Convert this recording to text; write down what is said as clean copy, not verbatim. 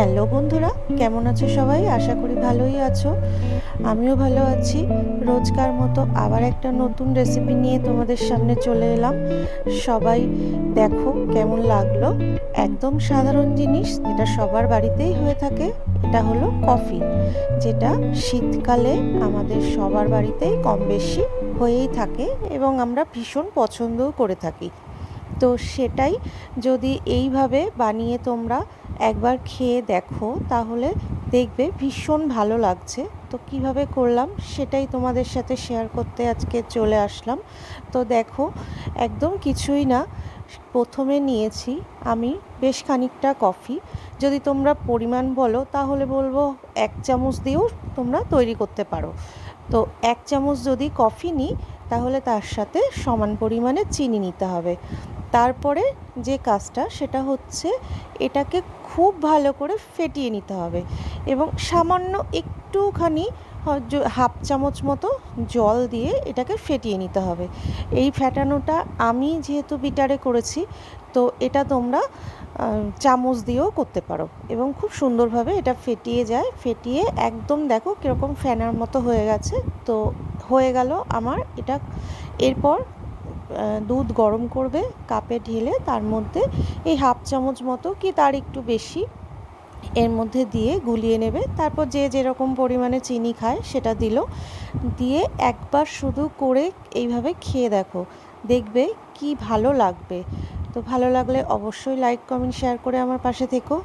Hello বন্ধুরা, কেমন আছো সবাই? আশা করি ভালোই আছো। আমিও ভালো আছি। রোজকার মতো আবার একটা নতুন রেসিপি নিয়ে তোমাদের সামনে চলে এলাম। সবাই দেখো কেমন লাগলো। একদম সাধারণ জিনিস, যেটা সবার বাড়িতেই হয়ে থাকে। এটা হলো কফি, যেটা শীতকালে আমাদের সবার বাড়িতেই কম বেশি হয়েই থাকে এবং আমরা ভীষণ পছন্দও করে থাকি। তো সেটাই যদি এইভাবে বানিয়ে তোমরা একবার খেয়ে দেখো, তাহলে দেখবে ভীষণ ভালো লাগছে। তো কিভাবে করলাম সেটাই তোমাদের সাথে শেয়ার করতে আজকে চলে আসলাম। তো দেখো, একদম কিছুই না, প্রথমে নিয়েছি আমি বেশ খানিকটা কফি। যদি তোমরা পরিমাণ বলো তাহলে বলবো 1 চামচ দিয়েও তোমরা তৈরি করতে পারো। তো 1 চামচ যদি কফি নিই, তাহলে তার সাথে সমান পরিমাণে চিনি নিতে হবে। তারপরে যে কাজটা সেটা হচ্ছে, এটাকে খুব ভালো করে ফেটিয়ে নিতে হবে এবং সামান্য একটুখানি 1/2 চামচ মতো জল দিয়ে এটাকে ফেটিয়ে নিতে হবে। এই ফেটানোটা আমি যেহেতু বিটারে করেছি, তো এটা তোমরা চামচ দিয়েও করতে পারো এবং খুব সুন্দরভাবে এটা ফেটিয়ে যায়। ফেটিয়ে একদম দেখো কীরকম ফেনার মতো হয়ে গেছে। তো হয়ে গেল আমার এটা। এরপর দুধ গরম করবে, কাপে ঢেলে তার মধ্যে এই 1/2 চামচ মতো কি তার একটু বেশি এর মধ্যে দিয়ে গুলিয়ে নেবে। তারপর যে যেরকম পরিমাণে চিনি খায় সেটা দিল, দিয়ে একবার শুধু করে এইভাবে খেয়ে দেখো, দেখবে কি ভালো লাগবে। তো ভালো লাগলে অবশ্যই লাইক কমেন্ট শেয়ার করে আমার পাশে থেকো।